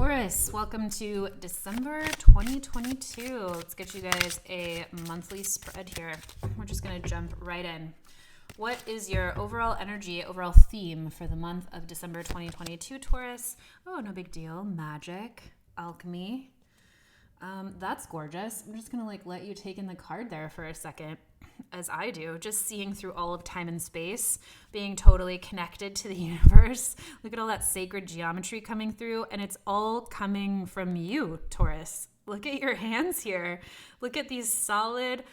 Taurus, welcome to December 2022. Let's get you guys a monthly spread here. We're just going to jump right in. What is your overall energy, overall theme for the month of December 2022, Taurus? Oh, no big deal. Magic, alchemy. That's gorgeous. I'm just going to let you take in the card there for a second, as I do, just seeing through all of time and space, being totally connected to the universe. Look at all that sacred geometry coming through, and it's all coming from you, Taurus. Look at your hands here. Look at these solid,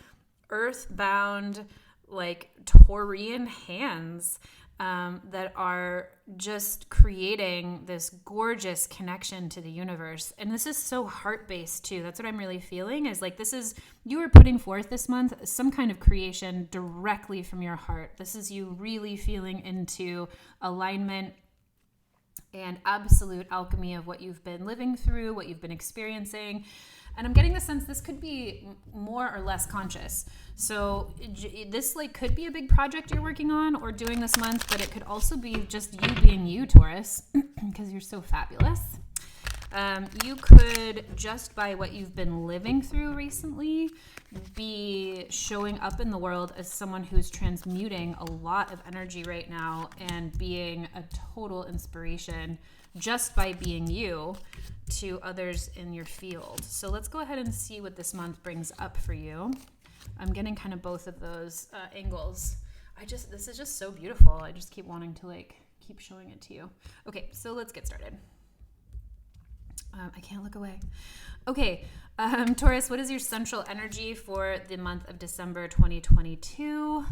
earthbound, Taurian hands that are just creating this gorgeous connection to the universe. And this is so heart-based too. That's what I'm really feeling is this is, you are putting forth this month some kind of creation directly from your heart. This is you really feeling into alignment and absolute alchemy of what you've been living through, what you've been experiencing. And I'm getting the sense this could be more or less conscious. So this could be a big project you're working on or doing this month, but it could also be just you being you, Taurus, because you're so fabulous. You could, just by what you've been living through recently, be showing up in the world as someone who's transmuting a lot of energy right now and being a total inspiration just by being you to others in your field. So let's go ahead and see what this month brings up for you. I'm getting kind of both of those angles. This is just so beautiful. I just keep wanting to keep showing it to you. Okay, so let's get started. I can't look away. Okay, Taurus, what is your central energy for the month of December 2022?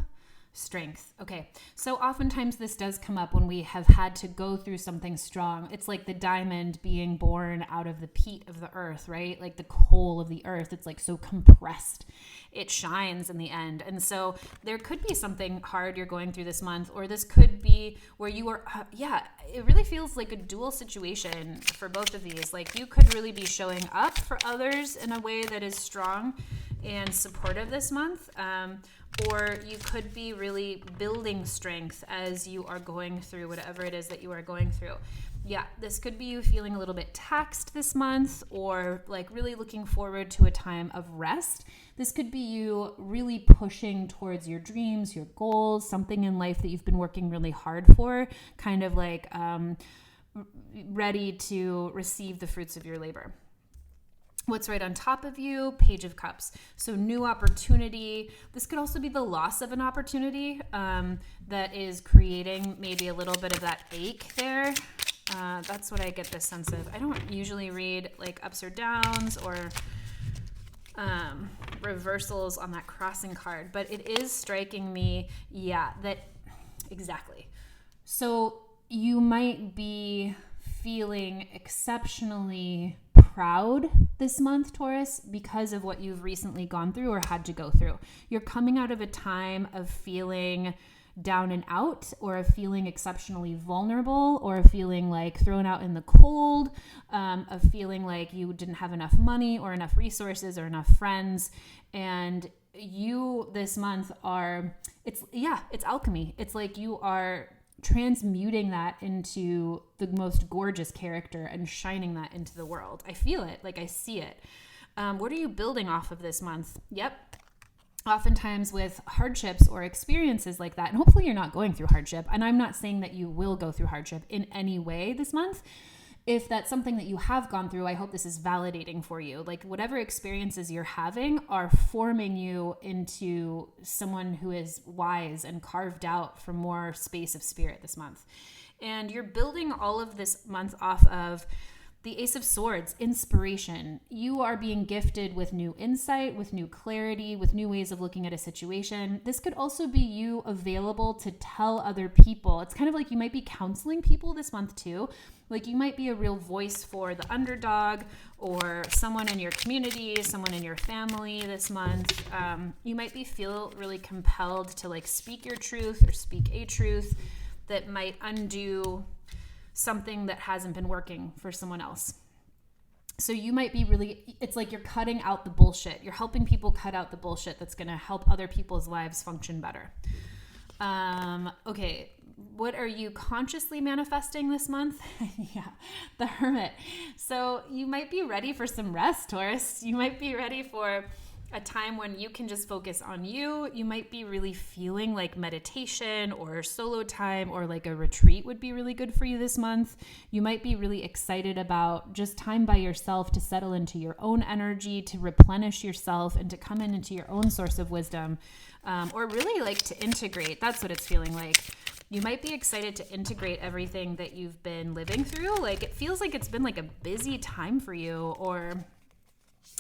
Strength. Okay, so oftentimes this does come up when we have had to go through something strong. It's like the diamond being born out of the peat of the earth, right? Like the coal of the earth. It's so compressed. It shines in the end. And so there could be something hard you're going through this month, or this could be where you are, it really feels like a dual situation for both of these. You could really be showing up for others in a way that is strong and supportive this month. Or you could be really building strength as you are going through whatever it is that you are going through. Yeah, this could be you feeling a little bit taxed this month, or really looking forward to a time of rest. This could be you really pushing towards your dreams, your goals, something in life that you've been working really hard for, kind of ready to receive the fruits of your labor. What's right on top of you? Page of Cups. So new opportunity. This could also be the loss of an opportunity that is creating maybe a little bit of that ache there. That's what I get this sense of. I don't usually read ups or downs or reversals on that crossing card, but it is striking me, that exactly. So you might be feeling exceptionally proud this month, Taurus, because of what you've recently gone through or had to go through. You're coming out of a time of feeling down and out, or of feeling exceptionally vulnerable, or of feeling thrown out in the cold, of feeling you didn't have enough money or enough resources or enough friends. And you this month it's alchemy. It's you are transmuting that into the most gorgeous character and shining that into the world. I feel it. I see it. What are you building off of this month? Yep. Oftentimes with hardships or experiences like that, and hopefully you're not going through hardship, and I'm not saying that you will go through hardship in any way this month. If that's something that you have gone through, I hope this is validating for you. Whatever experiences you're having are forming you into someone who is wise and carved out for more space of spirit this month. And you're building all of this month off of the Ace of Swords, inspiration. You are being gifted with new insight, with new clarity, with new ways of looking at a situation. This could also be you available to tell other people. It's kind of you might be counseling people this month too. You might be a real voice for the underdog, or someone in your community, someone in your family this month. You might feel really compelled to speak your truth or speak a truth that might undo something that hasn't been working for someone else. So you might be it's you're cutting out the bullshit. You're helping people cut out the bullshit that's going to help other people's lives function better. Okay, what are you consciously manifesting this month? Yeah, the Hermit. So you might be ready for some rest, Taurus. You might be ready for a time when you can just focus on you. You might be really feeling like meditation or solo time or like a retreat would be really good for you this month. You might be really excited about just time by yourself to settle into your own energy, to replenish yourself, and to come into your own source of wisdom, or really like to integrate. That's what it's feeling like. You might be excited to integrate everything that you've been living through. Like it feels like it's been like a busy time for you, or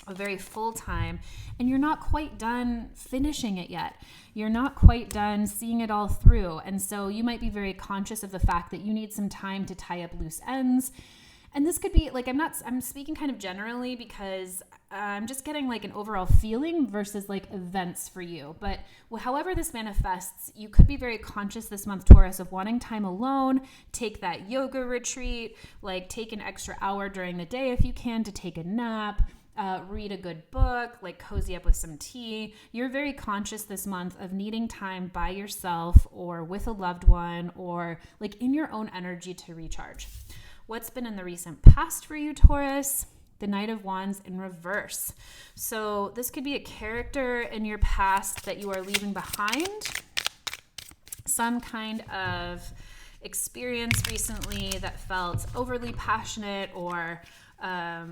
a very full time, and you're not quite done finishing it yet. You're not quite done seeing it all through. And so you might be very conscious of the fact that you need some time to tie up loose ends. And this could be like, I'm speaking kind of generally because I'm just getting like an overall feeling versus like events for you. But however this manifests, you could be very conscious this month, Taurus, of wanting time alone. Take that yoga retreat, like take an extra hour during the day if you can to take a nap. Read a good book, like cozy up with some tea. You're very conscious this month of needing time by yourself or with a loved one or like in your own energy to recharge. What's been in the recent past for you, Taurus? The Knight of Wands in reverse. So this could be a character in your past that you are leaving behind. Some kind of experience recently that felt overly passionate or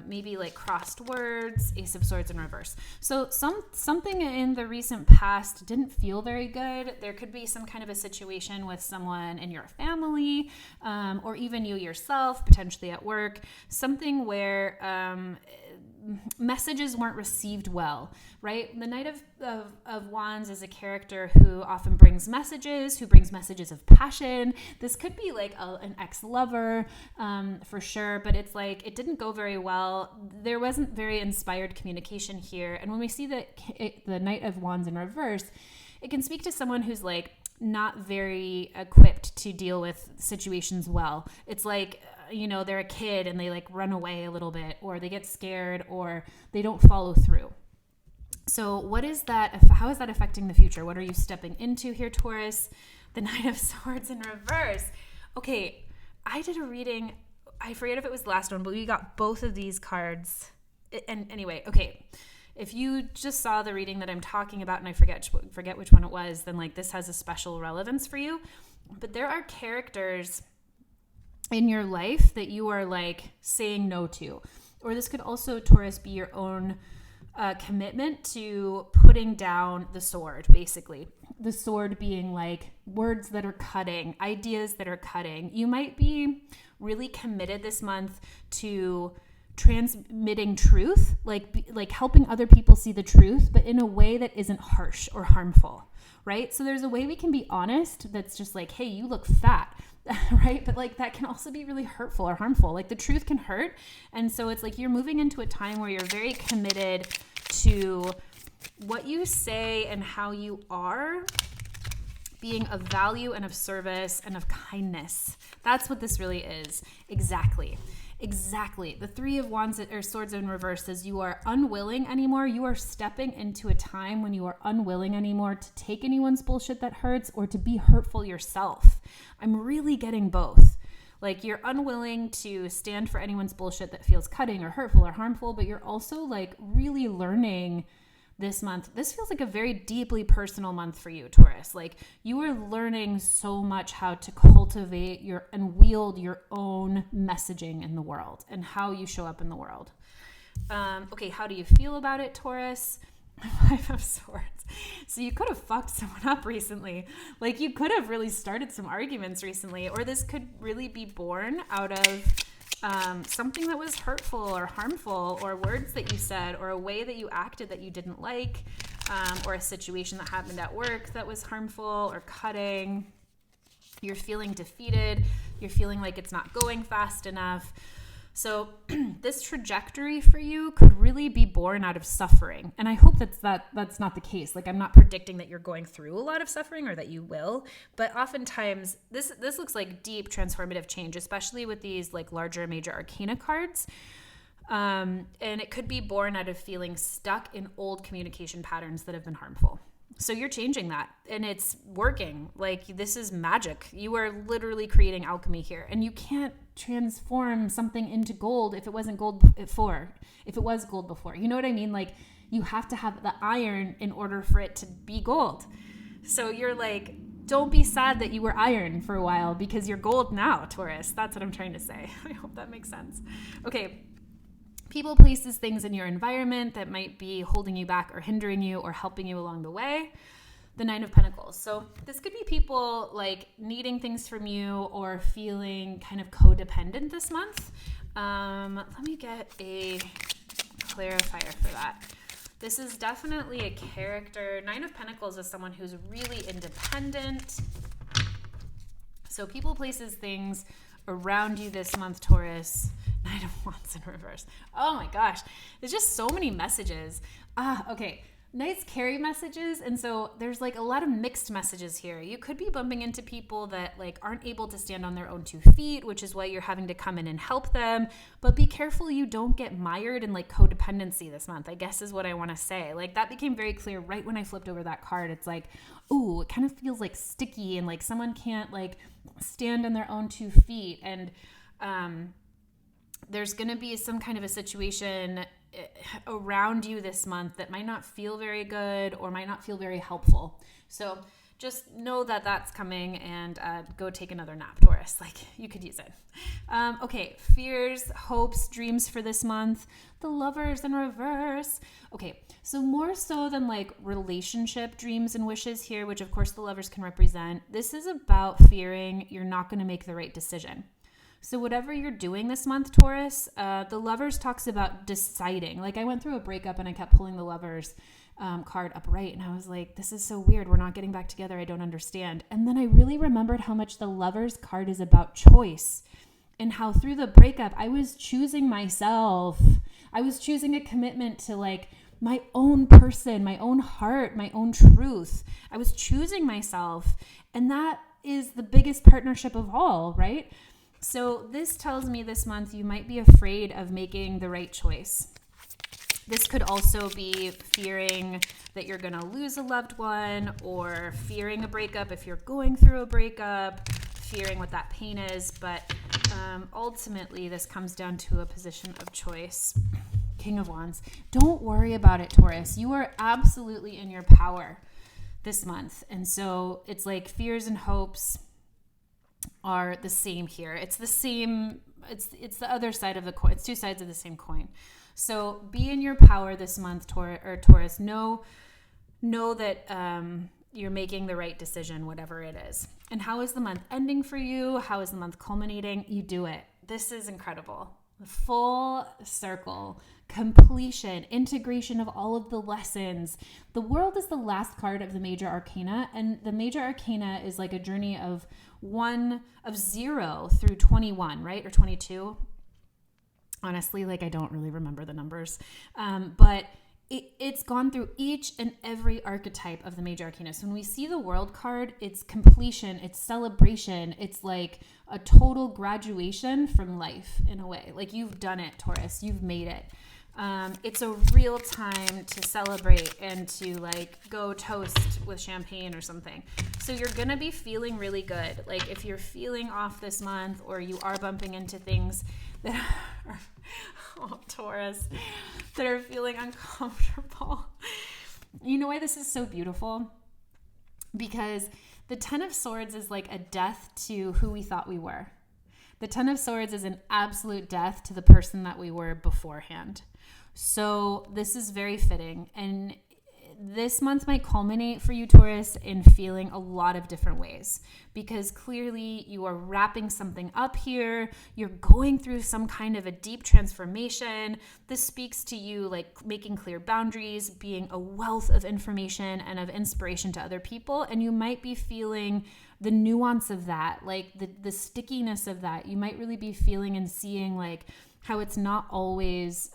maybe like crossed words. Ace of Swords in reverse. So something in the recent past didn't feel very good. There could be some kind of a situation with someone in your family, or even you yourself, potentially at work, something where messages weren't received well, right? The Knight of Wands is a character who often brings messages, of passion. This could be like an ex-lover, for sure, but it's like, it didn't go very well. There wasn't very inspired communication here. And when we see the Knight of Wands in reverse, it can speak to someone who's like not very equipped to deal with situations well. It's like, they're a kid and they like run away a little bit, or they get scared, or they don't follow through. So what is that? How is that affecting the future? What are you stepping into here, Taurus? The Knight of Swords in reverse. Okay, I did a reading. I forget if it was the last one, but we got both of these cards. And anyway, okay. If you just saw the reading that I'm talking about and I forget which one it was, then like this has a special relevance for you. But there are characters in your life that you are like saying no to. Or this could also, Taurus, be your own commitment to putting down the sword, basically. The sword being like words that are cutting, ideas that are cutting. You might be really committed this month to transmitting truth, like helping other people see the truth, but in a way that isn't harsh or harmful, right? So there's a way we can be honest that's just like, hey, you look fat, right? But like that can also be really hurtful or harmful. Like the truth can hurt. And so it's like you're moving into a time where you're very committed to what you say and how you are being of value and of service and of kindness. That's what this really is. Exactly. The Three of Wands or Swords in reverse says you are unwilling anymore. You are stepping into a time when you are unwilling anymore to take anyone's bullshit that hurts or to be hurtful yourself. I'm really getting both. Like you're unwilling to stand for anyone's bullshit that feels cutting or hurtful or harmful, but you're also like really learning this month. This feels like a very deeply personal month for you, Taurus. Like you are learning so much how to cultivate and wield your own messaging in the world and how you show up in the world. Okay, how do you feel about it, Taurus? Five of Swords. So you could have fucked someone up recently. Like you could have really started some arguments recently, or this could really be born out of something that was hurtful or harmful, or words that you said, or a way that you acted that you didn't like, or a situation that happened at work that was harmful or cutting. You're feeling defeated. You're feeling like it's not going fast enough. So this trajectory for you could really be born out of suffering. And I hope that's not the case. Like I'm not predicting that you're going through a lot of suffering or that you will, but oftentimes this looks like deep transformative change, especially with these like larger major arcana cards. And it could be born out of feeling stuck in old communication patterns that have been harmful. So you're changing that and it's working. Like, this is magic. You are literally creating alchemy here, and you can't transform something into gold if it wasn't gold before. If it was gold before, you know what I mean? Like, you have to have the iron in order for it to be gold. So you're like, don't be sad that you were iron for a while because you're gold now, Taurus. That's what I'm trying to say. I hope that makes sense. Okay. People, places, things in your environment that might be holding you back or hindering you or helping you along the way. The Nine of Pentacles. So this could be people like needing things from you or feeling kind of codependent this month. Let me get a clarifier for that. This is definitely a character. Nine of Pentacles is someone who's really independent. So people, places, things around you this month, Taurus. Nine of Wands in reverse. Oh my gosh. There's just so many messages. Okay. Nice carry messages. And so there's like a lot of mixed messages here. You could be bumping into people that like aren't able to stand on their own 2 feet, which is why you're having to come in and help them. But be careful you don't get mired in like codependency this month, I guess is what I want to say. Like, that became very clear right when I flipped over that card. It's like, ooh, it kind of feels like sticky and like someone can't like stand on their own 2 feet. And, there's going to be some kind of a situation around you this month that might not feel very good or might not feel very helpful. So just know that that's coming, and go take another nap, Taurus. Like, you could use it. Okay. Fears, hopes, dreams for this month. The Lovers in reverse. Okay. So more so than like relationship dreams and wishes here, which of course the Lovers can represent, this is about fearing you're not going to make the right decision. So whatever you're doing this month, Taurus, the Lovers talks about deciding. Like, I went through a breakup and I kept pulling the Lovers card upright, and I was like, this is so weird. We're not getting back together. I don't understand. And then I really remembered how much the Lovers card is about choice, and how through the breakup, I was choosing myself. I was choosing a commitment to like my own person, my own heart, my own truth. I was choosing myself, and that is the biggest partnership of all, right? So this tells me this month you might be afraid of making the right choice. This could also be fearing that you're going to lose a loved one, or fearing a breakup if you're going through a breakup, fearing what that pain is. But ultimately, this comes down to a position of choice. King of Wands. Don't worry about it, Taurus. You are absolutely in your power this month. And so it's like fears and hopes are the same here. It's the same. It's the other side of the coin. It's 2 sides of the same coin. So be in your power this month, Taurus. Know that you're making the right decision, whatever it is. And how is the month ending for you? How is the month culminating? You do it. This is incredible. Full circle, completion, integration of all of the lessons. The World is the last card of the major arcana, and the major arcana is like a journey of 0 through 21, right? Or 22. Honestly, like, I don't really remember the numbers, but it's gone through each and every archetype of the major arcana. So when we see the World card, it's completion, it's celebration, it's like a total graduation from life in a way. Like, you've done it, Taurus, you've made it. It's a real time to celebrate and to like go toast with champagne or something. So you're going to be feeling really good. Like, if you're feeling off this month, or you are bumping into things that are, Taurus, that are feeling uncomfortable. You know why this is so beautiful? Because the Ten of Swords is like a death to who we thought we were. The Ten of Swords is an absolute death to the person that we were beforehand. So this is very fitting. And this month might culminate for you, Taurus, in feeling a lot of different ways, because clearly you are wrapping something up here. You're going through some kind of a deep transformation. This speaks to you like making clear boundaries, being a wealth of information and of inspiration to other people. And you might be feeling the nuance of that, like the stickiness of that. You might really be feeling and seeing like how it's not always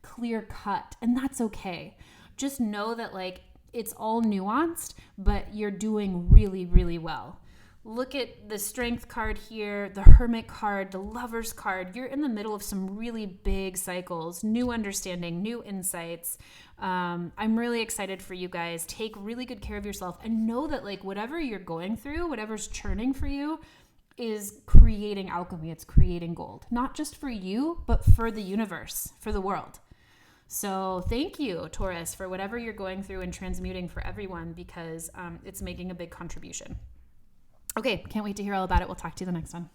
clear cut, and that's okay. Just know that like it's all nuanced, but you're doing really, really well. look at the Strength card here, the Hermit card, the Lover's card. You're in the middle of some really big cycles, new understanding, new insights. I'm really excited for you guys. Take really good care of yourself and know that like whatever you're going through, whatever's churning for you is creating alchemy. It's creating gold, not just for you, but for the universe, for the world. So thank you, Taurus, for whatever you're going through and transmuting for everyone, because it's making a big contribution. Okay, can't wait to hear all about it. We'll talk to you the next one.